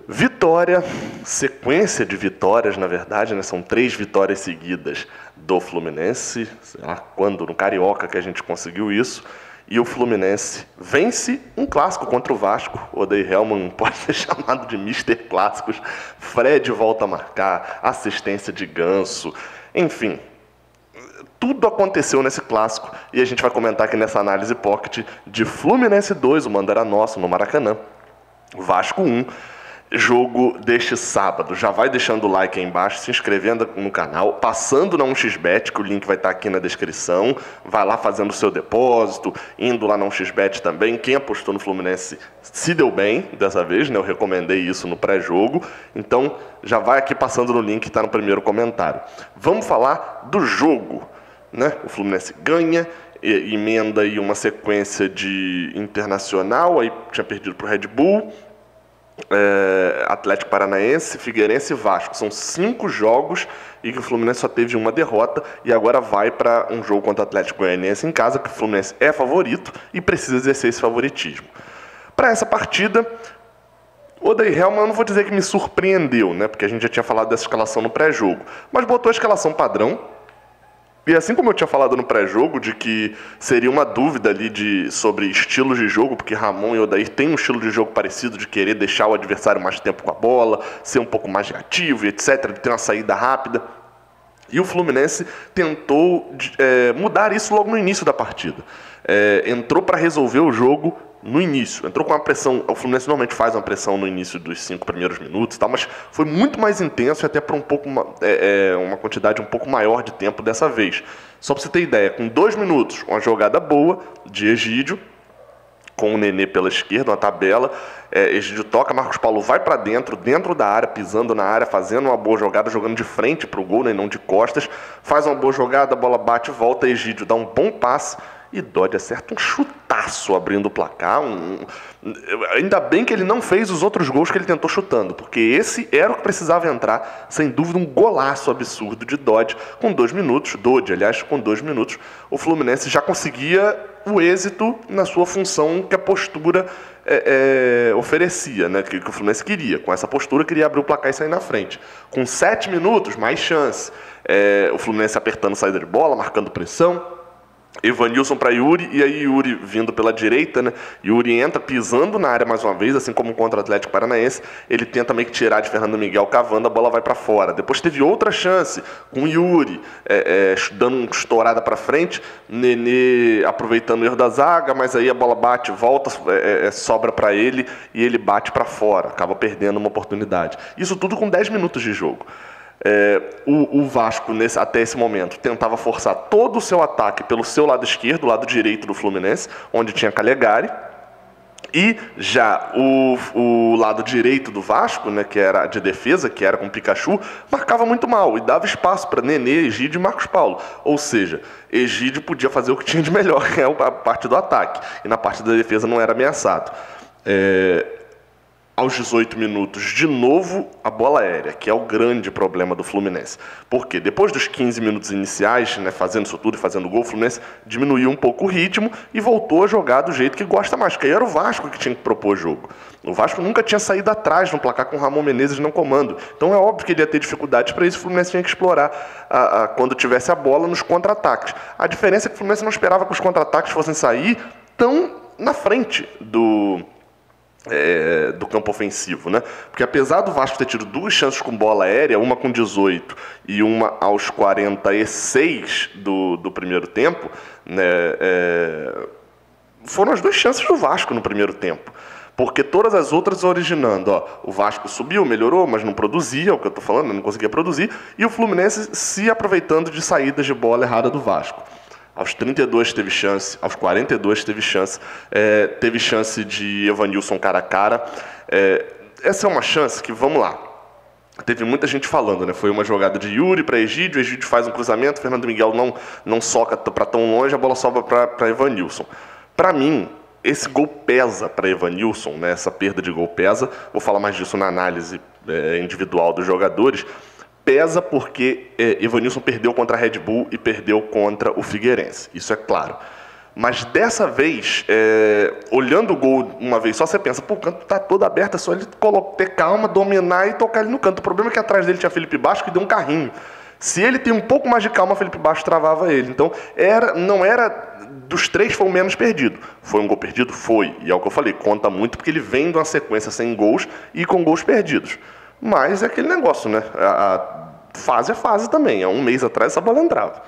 Vitória, sequência de vitórias, na verdade, né? São 3 vitórias seguidas do Fluminense, sei lá quando, no Carioca que a gente conseguiu isso, e o Fluminense vence um clássico contra o Vasco. Odair Hellmann pode ser chamado de Mister Clássicos. Fred volta a marcar, assistência de Ganso, enfim. Tudo aconteceu nesse clássico e a gente vai comentar aqui nessa análise pocket de Fluminense 2, o mando era nosso, no Maracanã, Vasco 1. Jogo deste sábado. Já vai deixando o like aí embaixo, se inscrevendo no canal, passando na 1xBet, que o link vai estar aqui na descrição. Vai lá fazendo o seu depósito, indo lá na 1xBet também. Quem apostou no Fluminense se deu bem dessa vez, né? Eu recomendei isso no pré-jogo. Então, já vai aqui passando no link que está no primeiro comentário. Vamos falar do jogo, né? O Fluminense ganha, emenda aí uma sequência de Internacional, aí tinha perdido para o Red Bull, Atlético Paranaense, Figueirense e Vasco. São 5 jogos e que o Fluminense só teve uma derrota e agora vai para um jogo contra o Atlético Goianiense em casa, que o Fluminense é favorito e precisa exercer esse favoritismo. Para essa partida, o Odair Hellmann, eu não vou dizer que me surpreendeu, né? Porque a gente já tinha falado dessa escalação no pré-jogo, mas botou a escalação padrão. E assim como eu tinha falado no pré-jogo, de que seria uma dúvida ali sobre estilos de jogo, porque Ramon e Odair têm um estilo de jogo parecido, de querer deixar o adversário mais tempo com a bola, ser um pouco mais reativo, etc., de ter uma saída rápida. E o Fluminense tentou mudar isso logo no início da partida. Entrou para resolver o jogo no início. Entrou com uma pressão. O Fluminense normalmente faz uma pressão no início dos 5 primeiros minutos, tal, mas foi muito mais intenso e até para uma quantidade um pouco maior de tempo dessa vez. Só para você ter ideia, com 2 minutos, uma jogada boa de Egídio, com o Nenê pela esquerda, uma tabela. Egídio toca, Marcos Paulo vai para dentro da área, pisando na área, fazendo uma boa jogada, jogando de frente para o gol, né, não de costas. Faz uma boa jogada, a bola bate, volta, Egídio dá um bom passe e Dodge acerta um chutaço abrindo o placar. Ainda bem que ele não fez os outros gols que ele tentou chutando, porque esse era o que precisava entrar. Sem dúvida, um golaço absurdo de Dodge. Com 2 minutos, com 2 minutos, o Fluminense já conseguia o êxito na sua função que a postura oferecia, né? Que o Fluminense queria. Com essa postura, queria abrir o placar e sair na frente. Com 7 minutos, mais chance. O Fluminense apertando saída de bola, marcando pressão. Evanilson para Yuri, e aí Yuri vindo pela direita, né? Yuri entra pisando na área mais uma vez, assim como contra o Atlético Paranaense. Ele tenta meio que tirar de Fernando Miguel cavando, a bola vai para fora. Depois teve outra chance com Yuri dando uma estourada para frente, Nenê aproveitando o erro da zaga, mas aí a bola bate, volta, sobra para ele e ele bate para fora, acaba perdendo uma oportunidade. Isso tudo com 10 minutos de jogo. O Vasco, até esse momento, tentava forçar todo o seu ataque pelo seu lado esquerdo, lado direito do Fluminense, onde tinha Calegari. E já o lado direito do Vasco, né, que era de defesa, que era com Pikachu, marcava muito mal e dava espaço para Nenê, Egídio e Marcos Paulo. Ou seja, Egídio podia fazer o que tinha de melhor, que é a parte do ataque. E na parte da defesa não era ameaçado. Aos 18 minutos, de novo, a bola aérea, que é o grande problema do Fluminense. Porque depois dos 15 minutos iniciais, né, fazendo isso tudo e fazendo gol, o Fluminense diminuiu um pouco o ritmo e voltou a jogar do jeito que gosta mais, porque aí era o Vasco que tinha que propor o jogo. O Vasco nunca tinha saído atrás no placar com o Ramon Menezes no comando. Então é óbvio que ele ia ter dificuldades para isso, o Fluminense tinha que explorar quando tivesse a bola nos contra-ataques. A diferença é que o Fluminense não esperava que os contra-ataques fossem sair tão na frente do campo ofensivo, né? Porque apesar do Vasco ter tido 2 chances com bola aérea, uma com 18 e uma aos 46 do primeiro tempo, né, foram as 2 chances do Vasco no primeiro tempo. Porque todas as outras originando, o Vasco subiu, melhorou, mas não produzia, é o que eu estou falando, não conseguia produzir, e o Fluminense se aproveitando de saídas de bola errada do Vasco. Aos 32 teve chance, aos 42 teve chance de Evanilson cara a cara. Essa é uma chance que, vamos lá, teve muita gente falando, né? Foi uma jogada de Yuri para Egídio, Egídio faz um cruzamento, Fernando Miguel não soca para tão longe, a bola sobra para Evanilson. Para mim, esse gol pesa para Evanilson, né? Essa perda de gol pesa. Vou falar mais disso na análise individual dos jogadores. Pesa porque Evanilson perdeu contra a Red Bull e perdeu contra o Figueirense. Isso é claro. Mas dessa vez, olhando o gol uma vez só, você pensa, pô, o canto tá todo aberto, é só ele ter calma, dominar e tocar ele no canto. O problema é que atrás dele tinha Felipe Baixo que deu um carrinho. Se ele tem um pouco mais de calma, Felipe Baixo travava ele. Então, não era... Dos 3 foi o menos perdido. Foi um gol perdido? Foi. E é o que eu falei, conta muito porque ele vem de uma sequência sem gols e com gols perdidos. Mas é aquele negócio, né? A fase é fase também. Há um mês atrás essa bola entrava.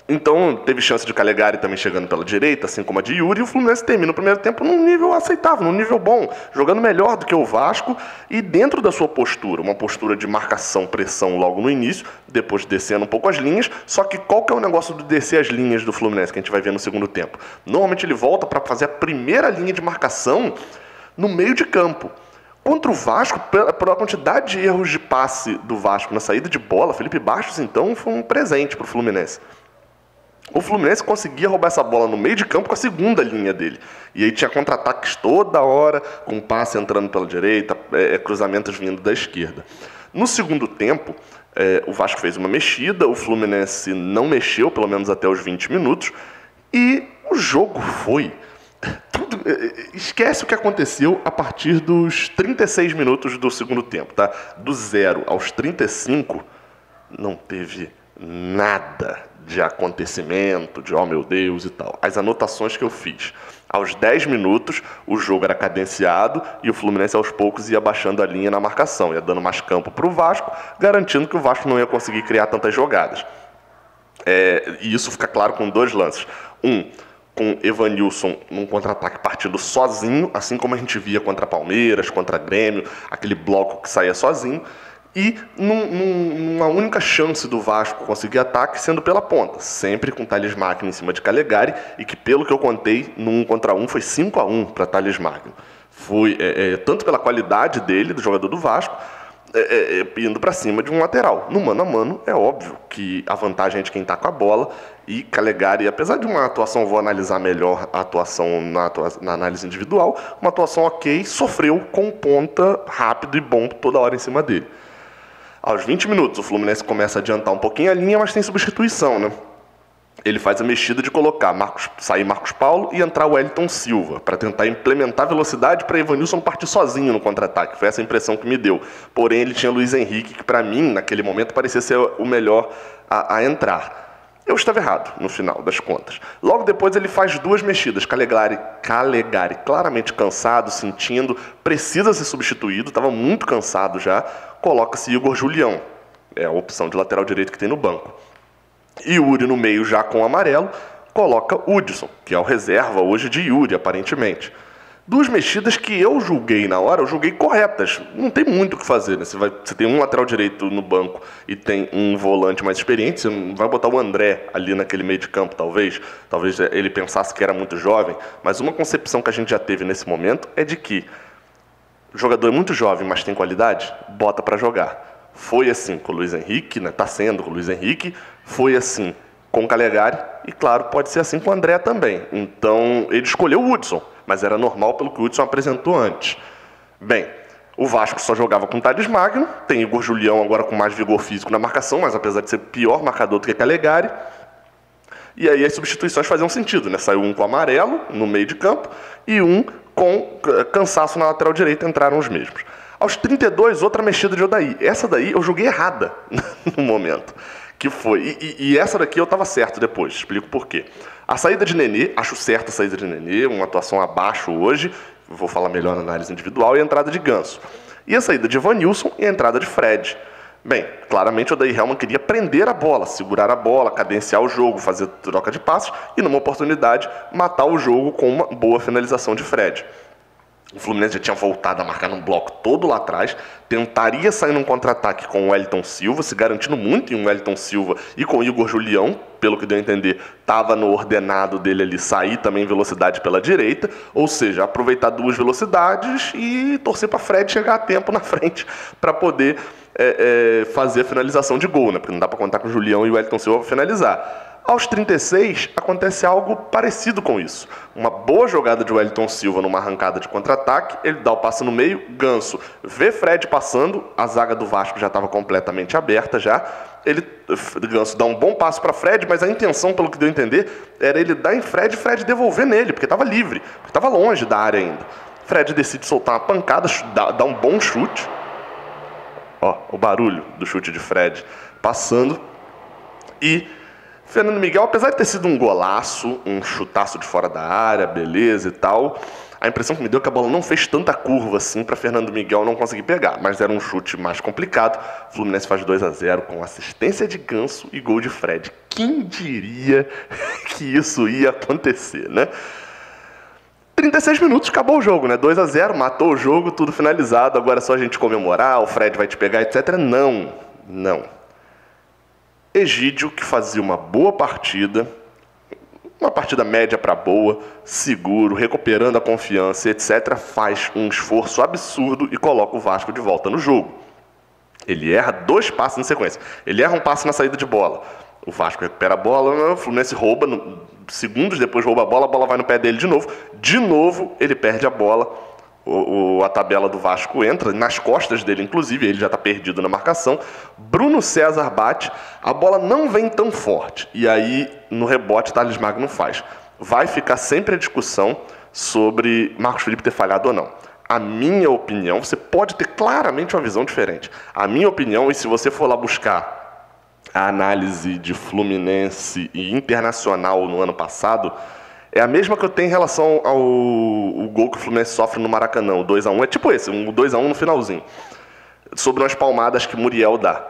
Então, teve chance de Calegari também chegando pela direita, assim como a de Yuri, e o Fluminense termina o primeiro tempo num nível aceitável, num nível bom, jogando melhor do que o Vasco e dentro da sua postura, uma postura de marcação, pressão logo no início, depois descendo um pouco as linhas, só que qual que é o negócio de descer as linhas do Fluminense, que a gente vai ver no segundo tempo? Normalmente ele volta para fazer a primeira linha de marcação no meio de campo. Contra o Vasco, pela quantidade de erros de passe do Vasco na saída de bola, Felipe Bastos, então, foi um presente para o Fluminense. O Fluminense conseguia roubar essa bola no meio de campo com a segunda linha dele. E aí tinha contra-ataques toda hora, com passe entrando pela direita, cruzamentos vindo da esquerda. No segundo tempo, o Vasco fez uma mexida, o Fluminense não mexeu, pelo menos até os 20 minutos, e o jogo foi... Esquece o que aconteceu a partir dos 36 minutos do segundo tempo, tá? Do 0 aos 35, não teve nada de acontecimento, de oh meu Deus e tal. As anotações que eu fiz. Aos 10 minutos, o jogo era cadenciado e o Fluminense aos poucos ia baixando a linha na marcação, ia dando mais campo para o Vasco, garantindo que o Vasco não ia conseguir criar tantas jogadas. E isso fica claro com 2 lances. Com Evanilson num contra-ataque partindo sozinho, assim como a gente via contra Palmeiras, contra Grêmio, aquele bloco que saía sozinho, e numa única chance do Vasco conseguir ataque sendo pela ponta, sempre com Thales Magno em cima de Calegari, e que pelo que eu contei, no 1 contra 1 foi 5-1 para Thales Magno. Foi tanto pela qualidade dele, do jogador do Vasco, indo para cima de um lateral. No mano a mano, é óbvio que a vantagem é de quem está com a bola, e Calegari, apesar de uma atuação, vou analisar melhor a atuação na análise individual, uma atuação ok, sofreu com ponta rápido e bom toda hora em cima dele. Aos 20 minutos, o Fluminense começa a adiantar um pouquinho a linha, mas tem substituição, né? Ele faz a mexida de colocar sair Marcos Paulo e entrar o Wellington Silva, para tentar implementar velocidade para Evanilson partir sozinho no contra-ataque. Foi essa a impressão que me deu. Porém, ele tinha Luiz Henrique, que para mim, naquele momento, parecia ser o melhor a entrar. Eu estava errado, no final das contas. Logo depois ele faz 2 mexidas. Calegari claramente cansado, sentindo, precisa ser substituído, estava muito cansado já. Coloca-se Igor Julião, é a opção de lateral direito que tem no banco. E Yuri no meio já com o amarelo, coloca Hudson, que é o reserva hoje de Yuri, aparentemente. 2 mexidas que eu julguei na hora, eu julguei corretas. Não tem muito o que fazer, né? Você tem um lateral direito no banco e tem um volante mais experiente, você não vai botar o André ali naquele meio de campo, talvez. Talvez ele pensasse que era muito jovem, mas uma concepção que a gente já teve nesse momento é de que o jogador é muito jovem, mas tem qualidade, bota para jogar. Foi assim com o Luiz Henrique, né? Tá sendo com o Luiz Henrique, foi assim com o Calegari e, claro, pode ser assim com o André também. Então, ele escolheu o Hudson, mas era normal pelo que o Hudson apresentou antes. Bem, o Vasco só jogava com Thales Magno, tem Igor Julião agora com mais vigor físico na marcação, mas apesar de ser pior marcador do que Calegari. E aí as substituições faziam sentido, né? Saiu um com amarelo no meio de campo e um com cansaço na lateral direita, entraram os mesmos. Aos 32, outra mexida de Odaí. Essa daí eu joguei errada no momento. Que foi, e essa daqui eu estava certo depois, explico por quê. A saída de Nenê, acho certa a saída de Nenê, uma atuação abaixo hoje, vou falar melhor na análise individual, e a entrada de Ganso. E a saída de Evanilson e a entrada de Fred. Bem, claramente o Odair Hellmann queria prender a bola, segurar a bola, cadenciar o jogo, fazer troca de passos e, numa oportunidade, matar o jogo com uma boa finalização de Fred. O Fluminense já tinha voltado a marcar num bloco todo lá atrás, tentaria sair num contra-ataque com o Wellington Silva, se garantindo muito em um Wellington Silva e com o Igor Julião, pelo que deu a entender, estava no ordenado dele ali sair também em velocidade pela direita, ou seja, aproveitar 2 velocidades e torcer para Fred chegar a tempo na frente para poder fazer a finalização de gol, né? Porque não dá para contar com o Julião e o Wellington Silva para finalizar. Aos 36, acontece algo parecido com isso. Uma boa jogada de Wellington Silva numa arrancada de contra-ataque, ele dá o passe no meio, Ganso vê Fred passando, a zaga do Vasco já estava completamente aberta já, Ganso dá um bom passo para Fred, mas a intenção, pelo que deu a entender, era ele dar em Fred e Fred devolver nele, porque estava livre, porque estava longe da área ainda. Fred decide soltar uma pancada, dá um bom chute. Ó, o barulho do chute de Fred passando. E Fernando Miguel, apesar de ter sido um golaço, um chutaço de fora da área, beleza e tal, a impressão que me deu é que a bola não fez tanta curva assim para Fernando Miguel não conseguir pegar, mas era um chute mais complicado. O Fluminense faz 2-0 com assistência de Ganso e gol de Fred. Quem diria que isso ia acontecer, né? 36 minutos, acabou o jogo, né? 2-0, matou o jogo, tudo finalizado, agora é só a gente comemorar, o Fred vai te pegar, etc. Não. Egídio, que fazia uma boa partida, uma partida média para boa, seguro, recuperando a confiança, etc., faz um esforço absurdo e coloca o Vasco de volta no jogo. Ele erra 2 passes em sequência. Ele erra um passe na saída de bola. O Vasco recupera a bola, o Fluminense rouba, segundos depois rouba a bola vai no pé dele de novo. De novo, ele perde a bola. A tabela do Vasco entra, nas costas dele, inclusive, ele já está perdido na marcação. Bruno César bate, a bola não vem tão forte. E aí, no rebote, Thales Magno faz. Vai ficar sempre a discussão sobre Marcos Felipe ter falhado ou não. A minha opinião, você pode ter claramente uma visão diferente. A minha opinião, e se você for lá buscar a análise de Fluminense e Internacional no ano passado, é a mesma que eu tenho em relação ao gol que o Fluminense sofre no Maracanã, o 2-1. É tipo esse, um 2-1 no finalzinho. Sobre umas palmadas que Muriel dá.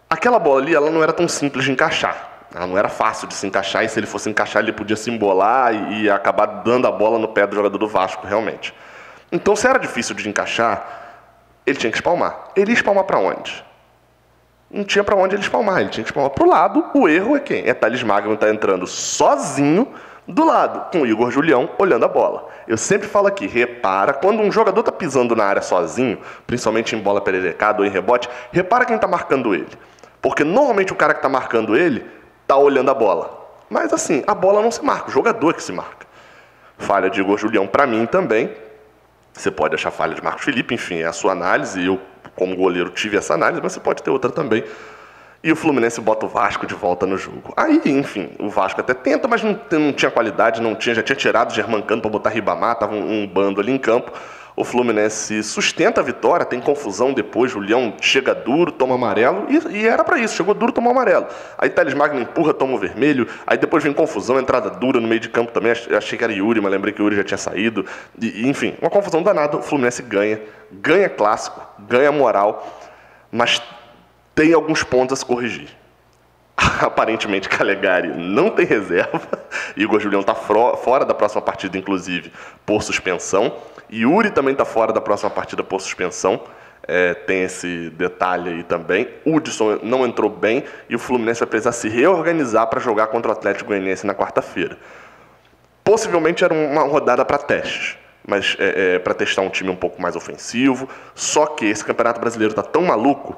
Aquela bola ali, ela não era tão simples de encaixar. Ela não era fácil de se encaixar, e se ele fosse encaixar, ele podia se embolar e acabar dando a bola no pé do jogador do Vasco, realmente. Então, se era difícil de encaixar, ele tinha que espalmar. Ele ia espalmar para onde? Não tinha para onde ele espalmar, ele tinha que espalmar para o lado. O erro é quem? É Thales Magno tá entrando sozinho do lado, com o Igor Julião olhando a bola. Eu sempre falo aqui, repara, quando um jogador está pisando na área sozinho, principalmente em bola pererecada ou em rebote, repara quem está marcando ele. Porque normalmente o cara que está marcando ele está olhando a bola. Mas assim, a bola não se marca, o jogador que se marca. Falha de Igor Julião para mim também. Você pode achar falha de Marcos Felipe, enfim, é a sua análise. Eu, como goleiro, tive essa análise, mas você pode ter outra também. E o Fluminense bota o Vasco de volta no jogo. Aí, enfim, o Vasco até tenta, mas não tinha qualidade, já tinha tirado o Germancano para botar Ribamar, estava um bando ali em campo. O Fluminense sustenta a vitória, tem confusão depois, Julião chega duro, toma amarelo, e era para isso, chegou duro, tomou amarelo. Aí Thales Magno empurra, toma o vermelho, aí depois vem confusão, entrada dura no meio de campo também, achei que era Yuri, mas lembrei que o Yuri já tinha saído. Enfim, uma confusão danada, o Fluminense ganha clássico, ganha moral, mas tem alguns pontos a se corrigir. Aparentemente, Calegari não tem reserva. Igor Julião está fora da próxima partida, inclusive, por suspensão. Yuri também está fora da próxima partida por suspensão. Tem esse detalhe aí também. Hudson não entrou bem e o Fluminense vai precisar se reorganizar para jogar contra o Atlético Goianiense na quarta-feira. Possivelmente era uma rodada para testes, mas para testar um time um pouco mais ofensivo. Só que esse Campeonato Brasileiro está tão maluco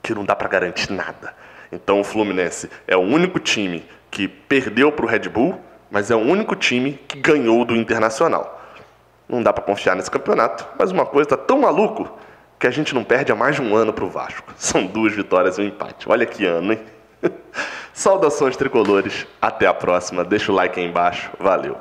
que não dá para garantir nada. Então o Fluminense é o único time que perdeu para o Red Bull, mas é o único time que ganhou do Internacional. Não dá para confiar nesse campeonato, mas uma coisa está tão maluco que a gente não perde há mais de um ano para o Vasco. São 2 vitórias e um empate. Olha que ano, hein? Saudações tricolores, até a próxima. Deixa o like aí embaixo. Valeu.